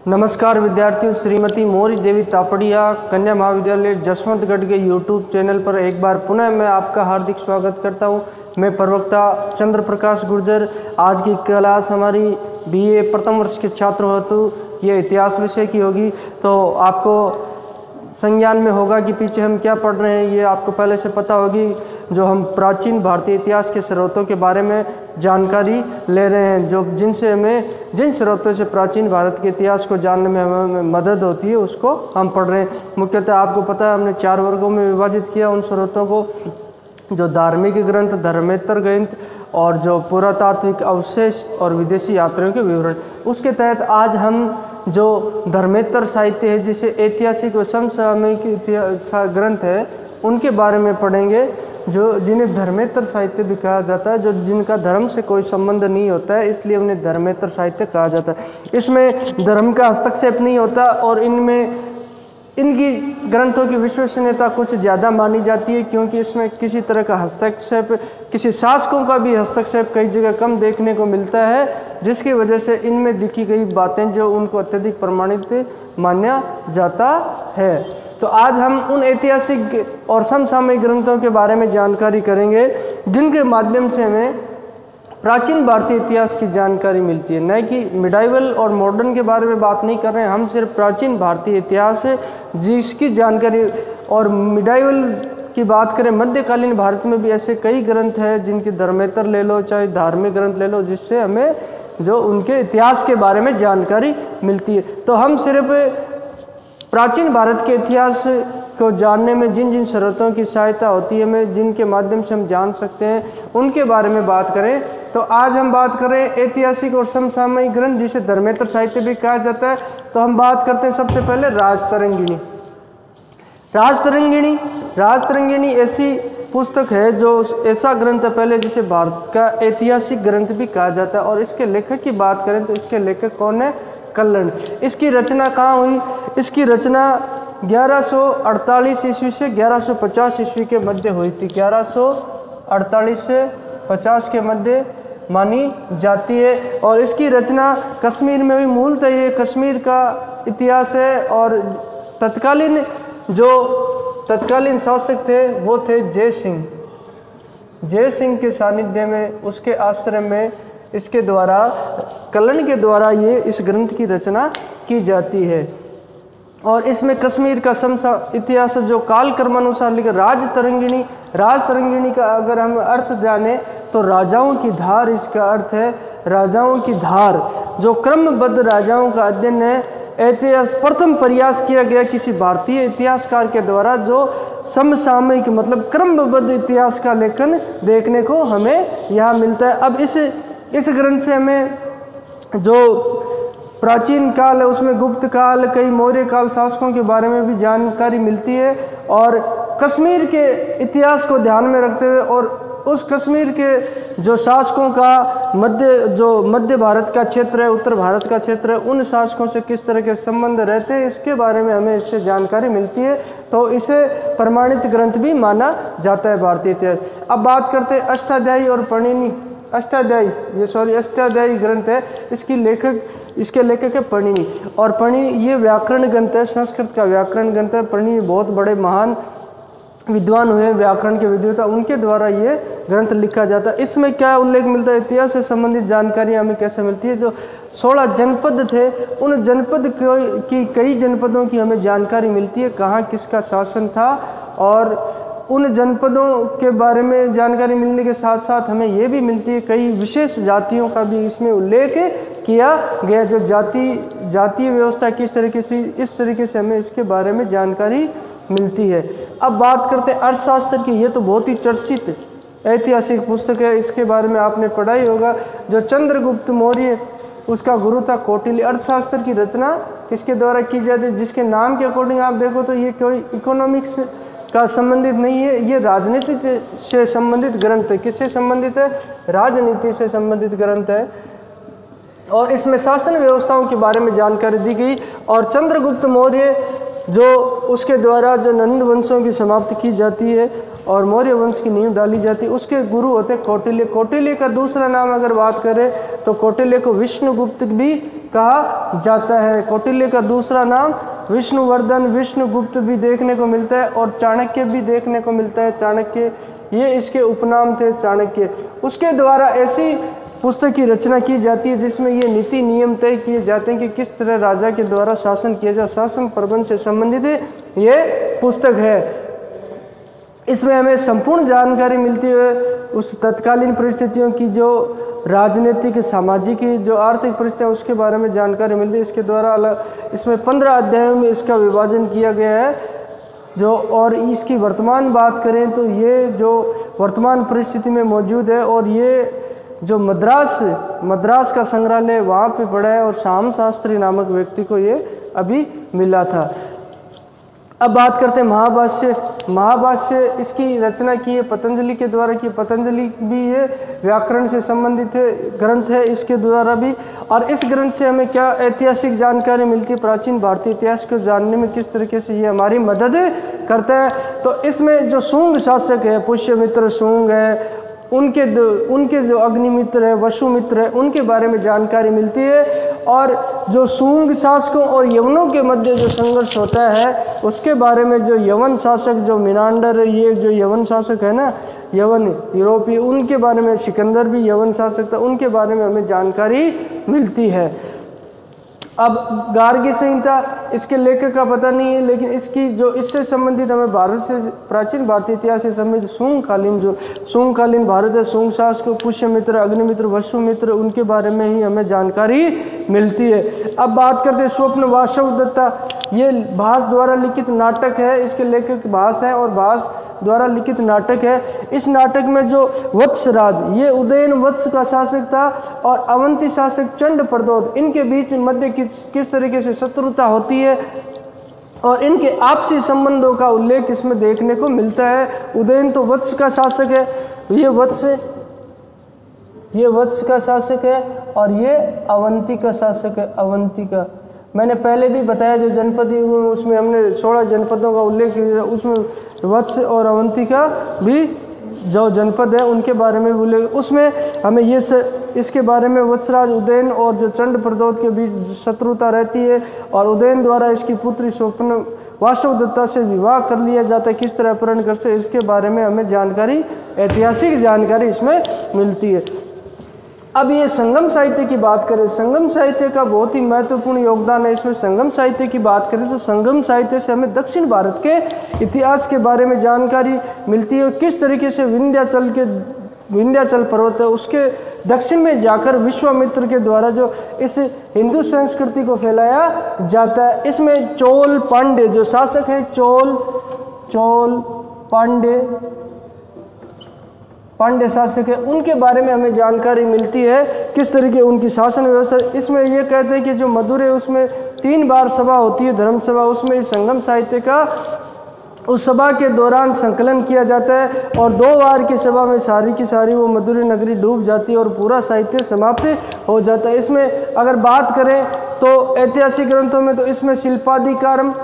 नमस्कार विद्यार्थियों, श्रीमती मौर्य देवी तापड़िया कन्या महाविद्यालय जसवंतगढ़ के यूट्यूब चैनल पर एक बार पुनः मैं आपका हार्दिक स्वागत करता हूं। मैं प्रवक्ता चंद्र प्रकाश गुर्जर। आज की क्लास हमारी बीए प्रथम वर्ष के छात्र हेतु ये इतिहास विषय की होगी। तो आपको संज्ञान में होगा कि पीछे हम क्या पढ़ रहे हैं, ये आपको पहले से पता होगी। जो हम प्राचीन भारतीय इतिहास के स्रोतों के बारे में जानकारी ले रहे हैं, जो जिनसे हमें जिन स्रोतों से प्राचीन भारत के इतिहास को जानने में हमें मदद होती है उसको हम पढ़ रहे हैं। मुख्यतः आपको पता है हमने 4 वर्गों में विभाजित किया उन स्रोतों को, जो धार्मिक ग्रंथ, धर्मेतर ग्रंथ और जो पुरातात्विक अवशेष और विदेशी यात्रियों के विवरण। उसके तहत आज हम जो धर्मेतर साहित्य है, जिसे ऐतिहासिक व समसामयिक इतिहास ग्रंथ है, उनके बारे में पढ़ेंगे, जो जिन्हें धर्मेतर साहित्य भी कहा जाता है, जो जिनका धर्म से कोई संबंध नहीं होता है, इसलिए उन्हें धर्मेतर साहित्य कहा जाता है। इसमें धर्म का हस्तक्षेप नहीं होता और इनकी ग्रंथों की विश्वसनीयता कुछ ज़्यादा मानी जाती है, क्योंकि इसमें किसी तरह का हस्तक्षेप, किसी शासकों का भी हस्तक्षेप कई जगह कम देखने को मिलता है, जिसकी वजह से इनमें लिखी गई बातें जो उनको अत्यधिक प्रमाणित माना जाता है। तो आज हम उन ऐतिहासिक और समसामयिक ग्रंथों के बारे में जानकारी करेंगे, जिनके माध्यम से हमें प्राचीन भारतीय इतिहास की जानकारी मिलती है। न कि मिडाइवल और मॉडर्न के बारे में बात नहीं कर रहे हैं, हम सिर्फ प्राचीन भारतीय इतिहास है जिसकी जानकारी। और मिडाइवल की बात करें, मध्यकालीन भारत में भी ऐसे कई ग्रंथ हैं, जिनकी धर्मेतर ले लो, चाहे धार्मिक ग्रंथ ले लो, जिससे हमें जो उनके इतिहास के बारे में जानकारी मिलती है। तो हम सिर्फ प्राचीन भारत के इतिहास को जानने में जिन जिन स्रोतों की सहायता होती है, हमें जिनके माध्यम से हम जान सकते हैं, उनके बारे में बात करें। तो आज हम बात करें ऐतिहासिक और समसामयिक ग्रंथ, जिसे धर्मेतर साहित्य भी कहा जाता है। तो हम बात करते हैं सबसे पहले राजतरंगिणी। राजतरंगिणी ऐसी पुस्तक है, जो ऐसा ग्रंथ है पहले जिसे भारत का ऐतिहासिक ग्रंथ भी कहा जाता है। और इसके लेखक की बात करें तो इसके लेखक कौन है? कल्लण। इसकी रचना कहाँ हुई? इसकी रचना 1148 ईस्वी से 1150 ईस्वी के मध्य हुई थी। 1148 से 50 के मध्य मानी जाती है। और इसकी रचना कश्मीर में हुई। मूलतः ये कश्मीर का इतिहास है। और तत्कालीन शासक थे वो थे जय सिंह के सानिध्य में, उसके आश्रय में इसके द्वारा, कल्लण के द्वारा ये इस ग्रंथ की रचना की जाती है। और इसमें कश्मीर का इतिहास जो कालक्रमानुसार लिखा। राजतरंगिणी का अगर हम अर्थ जाने तो राजाओं की धार इसका अर्थ है। राजाओं की धार जो क्रमबद्ध राजाओं का अध्ययन है। प्रथम प्रयास किया गया किसी भारतीय इतिहासकार के द्वारा, जो समसामयिक मतलब क्रमबद्ध इतिहास का लेखन देखने को हमें यहाँ मिलता है। अब इस ग्रंथ से हमें जो प्राचीन काल है, उसमें गुप्त काल, कई मौर्य काल शासकों के बारे में भी जानकारी मिलती है। और कश्मीर के इतिहास को ध्यान में रखते हुए और उस कश्मीर के जो शासकों का मध्य भारत का क्षेत्र है, उत्तर भारत का क्षेत्र है, उन शासकों से किस तरह के संबंध रहते हैं, इसके बारे में हमें इससे जानकारी मिलती है। तो इसे प्रमाणित ग्रंथ भी माना जाता है भारतीय इतिहास। अब बात करते हैं अष्टाध्यायी और पणिनि। अष्टाध्यायी ग्रंथ है। इसके लेखक है पणिनि। और पणिनि ये व्याकरण ग्रंथ है, संस्कृत का व्याकरण ग्रंथ है। पणिनि बहुत बड़े महान विद्वान हुए व्याकरण के विद्वता, उनके द्वारा ये ग्रंथ लिखा जाता है। इसमें क्या उल्लेख मिलता है? इतिहास से संबंधित जानकारी हमें कैसे मिलती है? जो 16 जनपद थे, उन जनपद की कई जनपदों की हमें जानकारी मिलती है, कहाँ किसका शासन था। और उन जनपदों के बारे में जानकारी मिलने के साथ साथ हमें ये भी मिलती है कई विशेष जातियों का भी इसमें उल्लेख किया गया, जो जातीय व्यवस्था किस तरीके से, इस तरीके से हमें इसके बारे में जानकारी मिलती है। अब बात करते हैं अर्थशास्त्र की। ये तो बहुत ही चर्चित ऐतिहासिक पुस्तक है, इसके बारे में आपने पढ़ा ही होगा। जो चंद्रगुप्त मौर्य, उसका गुरु था कौटिल्य। अर्थशास्त्र की रचना किसके द्वारा की जाती है? जिसके नाम के अकॉर्डिंग आप देखो तो ये कोई इकोनॉमिक्स का संबंधित नहीं है, ये राजनीति से संबंधित ग्रंथ है। किससे संबंधित है? राजनीति से संबंधित ग्रंथ है। और इसमें शासन व्यवस्थाओं के बारे में जानकारी दी गई। और चंद्रगुप्त मौर्य जो उसके द्वारा जो नंद वंशों की समाप्ति की जाती है और मौर्य वंश की नींव डाली जाती है, उसके गुरु होते कौटिल्य। कौटिल्य का दूसरा नाम अगर बात करें तो कौटिल्य को विष्णुगुप्त भी कहा जाता है। कौटिल्य का दूसरा नाम विष्णुवर्धन, विष्णुगुप्त भी देखने को मिलता है और चाणक्य भी देखने को मिलता है। चाणक्य ये इसके उपनाम थे, चाणक्य। उसके द्वारा ऐसी पुस्तक की रचना की जाती है जिसमें ये नीति नियम तय किए जाते हैं कि किस तरह राजा के द्वारा शासन किया जाए। शासन प्रबंध से संबंधित ये पुस्तक है। इसमें हमें संपूर्ण जानकारी मिलती है उस तत्कालीन परिस्थितियों की, जो राजनीतिक, सामाजिक, जो आर्थिक परिस्थितियाँ, उसके बारे में जानकारी मिलती है। इसके द्वारा इसमें 15 अध्यायों में इसका विभाजन किया गया है। और इसकी वर्तमान बात करें तो ये जो वर्तमान परिस्थिति में मौजूद है, और ये जो मद्रास का संग्रहालय वहाँ पे पड़ा है, और श्याम शास्त्री नामक व्यक्ति को ये अभी मिला था। अब बात करते हैं महाभाष्य। महाभाष्य इसकी रचना की है पतंजलि के द्वारा की। पतंजलि भी ये व्याकरण से संबंधित ग्रंथ है इसके द्वारा भी। और इस ग्रंथ से हमें क्या ऐतिहासिक जानकारी मिलती है, प्राचीन भारतीय इतिहास को जानने में किस तरीके से ये हमारी मदद करता है। तो इसमें जो शुंग शासक है, पुष्यमित्र शुंग है, उनके जो अग्निमित्र है, वसुमित्र है, उनके बारे में जानकारी मिलती है। और जो शुंग शासकों और यवनों के मध्य जो संघर्ष होता है उसके बारे में जो यवन शासक, जो मिनांडर, ये जो यवन शासक है ना, यवन यूरोपीय, उनके बारे में, सिकंदर भी यवन शासक था, उनके बारे में हमें जानकारी मिलती है। अब गार्गी संहिता, इसके लेखक का पता नहीं है, लेकिन इसकी जो इससे संबंधित हमें भारत से, प्राचीन भारतीय इतिहास से संबंधित शुंगकालीन भारत है, शुंग शासक, पुष्यमित्र, अग्निमित्र, वसुमित्र, उनके बारे में ही हमें जानकारी मिलती है। अब बात करते हैं स्वप्न वासवदत्ता। ये भास द्वारा लिखित नाटक है, इसके लेखक भास है और भास द्वारा लिखित नाटक है। इस नाटक में जो वत्सराज, ये उदयन वत्स का शासक था, और अवंती शासक चंड प्रदोत, इनके बीच मध्य किस तरीके से शत्रुता होती है और इनके आपसी संबंधों का उल्लेख इसमें देखने को मिलता है। उदयन तो वत्स का शासक है, ये वत्स का शासक है, और ये अवंती का शासक है, अवंती का। मैंने पहले भी बताया जो जनपद उसमें हमने 16 जनपदों का उल्लेख किया, उसमें वत्स और अवंती का भी जो जनपद है उनके बारे में बोले। उसमें हमें इसके बारे में वत्सराज उदयन और जो चंड प्रदोत के बीच शत्रुता रहती है, और उदयन द्वारा इसकी पुत्री स्वप्न वासवदत्ता से विवाह कर लिया जाता है, किस तरह अपहरण कर से, इसके बारे में हमें जानकारी, ऐतिहासिक जानकारी इसमें मिलती है। अब ये संगम साहित्य की बात करें, संगम साहित्य का बहुत ही महत्वपूर्ण योगदान है इसमें। संगम साहित्य की बात करें तो संगम साहित्य से हमें दक्षिण भारत के इतिहास के बारे में जानकारी मिलती है, किस तरीके से विंध्याचल पर्वत है उसके दक्षिण में जाकर विश्वामित्र के द्वारा जो इस हिंदू संस्कृति को फैलाया जाता है। इसमें चोल पांड्य जो शासक है, चोल पांड्य शासक है, उनके बारे में हमें जानकारी मिलती है, किस तरीके उनकी शासन व्यवस्था। इसमें यह कहते हैं कि जो मधुर है उसमें 3 बार सभा होती है, धर्म सभा, उसमें इस संगम साहित्य का उस सभा के दौरान संकलन किया जाता है, और 2 बार की सभा में सारी की सारी वो मधुर नगरी डूब जाती है और पूरा साहित्य समाप्त हो जाता है। इसमें अगर बात करें तो ऐतिहासिक ग्रंथों में तो इसमें शिल्पाधिकारम,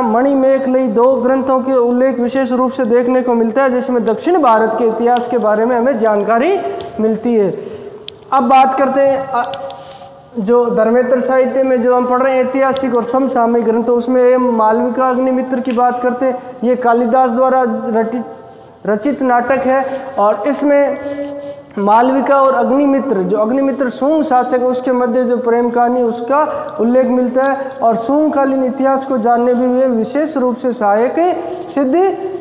मणिमेखलई, 2 ग्रंथों के उल्लेख विशेष रूप से देखने को मिलता है, जिसमें दक्षिण भारत के इतिहास के बारे में हमें जानकारी मिलती है। अब बात करते हैं जो धर्मेंद्र साहित्य में जो हम पढ़ रहे हैं ऐतिहासिक और समसामयिक ग्रंथ, उसमें मालविका अग्निमित्र की बात करते हैं। ये कालिदास द्वारा रचित नाटक है, और इसमें मालविका और अग्निमित्र, जो अग्निमित्र शुंग शासक है उसके मध्य जो प्रेम कहानी उसका उल्लेख मिलता है, और शुंगकालीन इतिहास को जानने में भी विशेष रूप से सहायक सिद्ध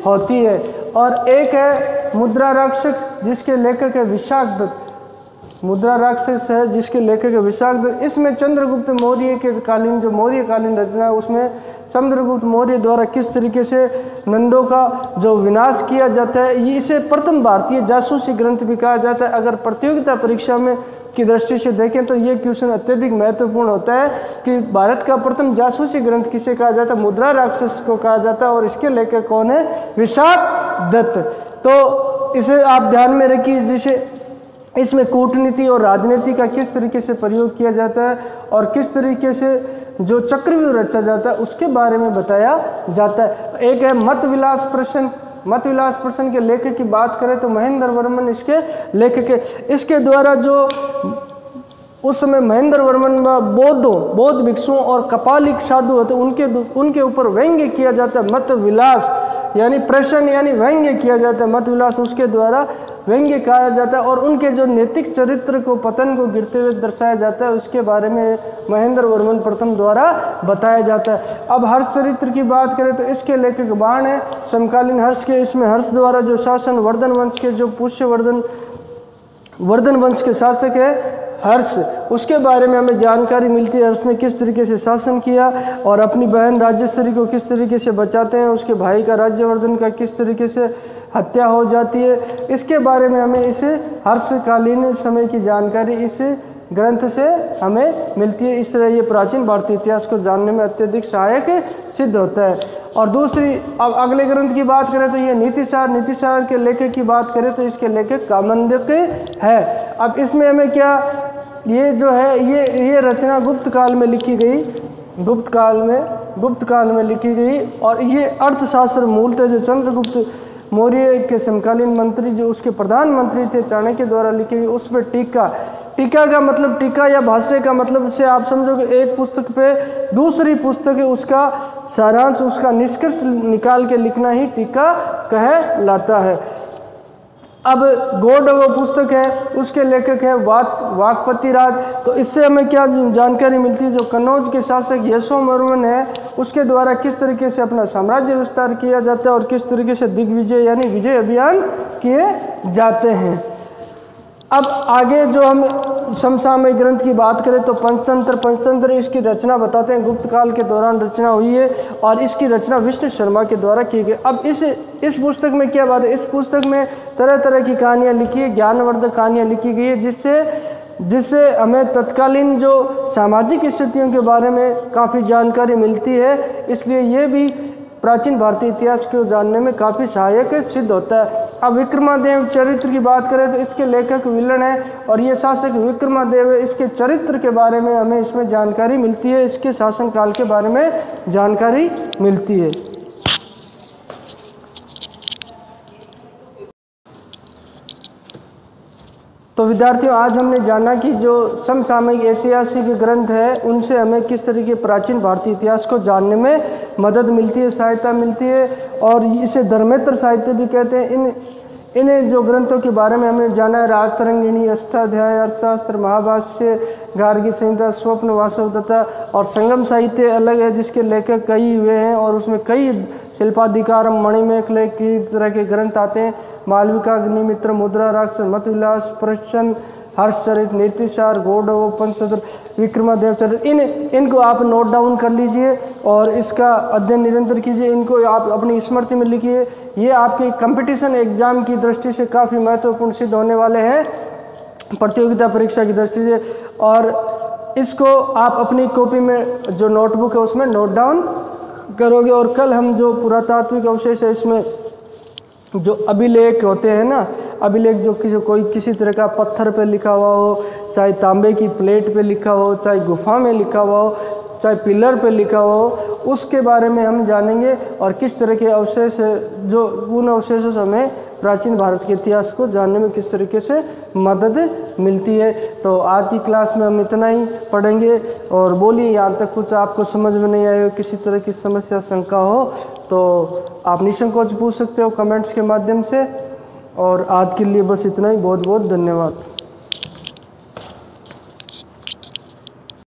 होती है। और एक है मुद्रा राक्षस, जिसके लेखक है विशाखदत्त। मुद्रा राक्षस है जिसके लेखक है विशाखदत्त। इसमें चंद्रगुप्त मौर्य के कालीन जो मौर्यकालीन रचना है उसमें चंद्रगुप्त मौर्य द्वारा किस तरीके से नंदों का जो विनाश किया जाता है, ये इसे प्रथम भारतीय जासूसी ग्रंथ भी कहा जाता है। अगर प्रतियोगिता परीक्षा में की दृष्टि से देखें तो ये क्वेश्चन अत्यधिक महत्वपूर्ण होता है कि भारत का प्रथम जासूसी ग्रंथ किसे कहा जाता है, मुद्रा राक्षस को कहा जाता है, और इसके लेखक कौन है, विशाखदत्त। तो इसे आप ध्यान में रखिए, जिसे इसमें कूटनीति और राजनीति का किस तरीके से प्रयोग किया जाता है और किस तरीके से जो चक्रव्यूह रचा जाता है उसके बारे में बताया जाता है। एक है मतविलास प्रश्न। मतविलास प्रश्न के लेखक की बात करें तो महेंद्र वर्मन इसके लेखक है। इसके द्वारा जो उस समय महेंद्र वर्मन बौद्ध भिक्षुओं और कपालिक साधु होते उनके ऊपर व्यंग्य किया जाता है। मत विलास यानी प्रश्न यानी व्यंग्य किया जाता है, मत विलास उसके द्वारा व्यंग्य कहा जाता है और उनके जो नैतिक चरित्र को पतन को गिरते हुए दर्शाया जाता है उसके बारे में महेंद्र वर्मन प्रथम द्वारा बताया जाता है। अब हर्ष चरित्र की बात करें तो इसके लेखक बाण है समकालीन हर्ष के। इसमें हर्ष द्वारा जो शासन वर्धन वंश के जो वर्धन वंश के शासक है हर्ष, उसके बारे में हमें जानकारी मिलती है। हर्ष ने किस तरीके से शासन किया और अपनी बहन राजेश्वरी को किस तरीके से बचाते हैं, उसके भाई का राज्यवर्धन का किस तरीके से हत्या हो जाती है, इसके बारे में हमें इस हर्षकालीन समय की जानकारी इस ग्रंथ से हमें मिलती है। इस तरह ये प्राचीन भारतीय इतिहास को जानने में अत्यधिक सहायक सिद्ध होता है। और दूसरी, अब अगले ग्रंथ की बात करें तो ये नीतिसार के लेखक की बात करें तो इसके लेखक कामंडक है। अब इसमें हमें क्या, ये जो है ये रचना गुप्त काल में लिखी गई, गुप्त काल में लिखी गई और ये अर्थशास्त्र मूलतः जो चंद्रगुप्त मौर्य के समकालीन मंत्री जो उसके प्रधानमंत्री थे चाणक्य द्वारा लिखी गई। उस पर टीका का मतलब, टीका या भाष्य का मतलब से आप समझोगे एक पुस्तक पे दूसरी पुस्तक है उसका सारांश उसका निष्कर्ष निकाल के लिखना ही टीका कहलाता है। अब गौड़ वो पुस्तक है उसके लेखक है वाकपति राज। तो इससे हमें क्या जानकारी मिलती है, जो कन्नौज के शासक यशोवर्मन है उसके द्वारा किस तरीके से अपना साम्राज्य विस्तार किया जाता है और किस तरीके से दिग्विजय यानी विजय अभियान किए जाते हैं। अब आगे जो हम समसामयिक ग्रंथ की बात करें तो पंचतंत्र इसकी रचना बताते हैं गुप्त काल के दौरान रचना हुई है और इसकी रचना विष्णु शर्मा के द्वारा की गई। अब इस पुस्तक में क्या बात है, इस पुस्तक में तरह तरह की कहानियाँ लिखी है, ज्ञानवर्धक कहानियाँ लिखी गई है जिससे हमें तत्कालीन जो सामाजिक स्थितियों के बारे में काफ़ी जानकारी मिलती है। इसलिए ये भी प्राचीन भारतीय इतिहास को जानने में काफ़ी सहायक सिद्ध होता है। अब विक्रमादेव चरित्र की बात करें तो इसके लेखक विलन है और ये शासक विक्रमादेव है। इसके चरित्र के बारे में हमें इसमें जानकारी मिलती है, इसके शासनकाल के बारे में जानकारी मिलती है। तो विद्यार्थियों, आज हमने जाना कि जो समसामयिक ऐतिहासिक ग्रंथ है उनसे हमें किस तरीके प्राचीन भारतीय इतिहास को जानने में मदद मिलती है, सहायता मिलती है और इसे धर्मेतर साहित्य भी कहते हैं। इन जो ग्रंथों के बारे में हमने जाना है, राजतरंगिणी, अष्टाध्याय, अर्थशास्त्र, महाभाष्य, गार्गी संहिता, स्वप्न वासवदत्ता और संगम साहित्य अलग है जिसके लेखक कई हुए हैं और उसमें कई शिल्पाधिकारम, मणिमेखले की तरह के ग्रंथ आते हैं। मालविका, अग्निमित्र, मुद्रा राक्षस, मत विलास, प्रश्न, हर्षचरित, नीतिसार, गौड़व, पंचतंत्र, विक्रमादेव चरित्र, इनको आप नोट डाउन कर लीजिए और इसका अध्ययन निरंतर कीजिए। इनको आप अपनी स्मृति में लिखिए। ये आपके कंपटीशन एग्जाम की दृष्टि से काफ़ी महत्वपूर्ण सिद्ध होने वाले हैं, प्रतियोगिता परीक्षा की दृष्टि से। और इसको आप अपनी कॉपी में जो नोटबुक है उसमें नोट डाउन करोगे। और कल हम जो पुरातात्विक अवशेष है इसमें जो अभिलेख होते हैं ना, अभिलेख जो किसी तरह का पत्थर पे लिखा हुआ हो, चाहे तांबे की प्लेट पे लिखा हो, चाहे गुफा में लिखा हुआ हो, चाहे पिलर पे लिखा हुआ हो, उसके बारे में हम जानेंगे और किस तरह के अवशेष जो उन अवशेषों से हमें प्राचीन भारत के इतिहास को जानने में किस तरीके से मदद मिलती है। तो आज की क्लास में हम इतना ही पढ़ेंगे। और बोलिए, यहाँ तक कुछ आपको समझ में नहीं आया हो, किसी तरह की समस्या शंका हो तो आप निसंकोच पूछ सकते हो कमेंट्स के माध्यम से। और आज के लिए बस इतना ही। बहुत बहुत धन्यवाद।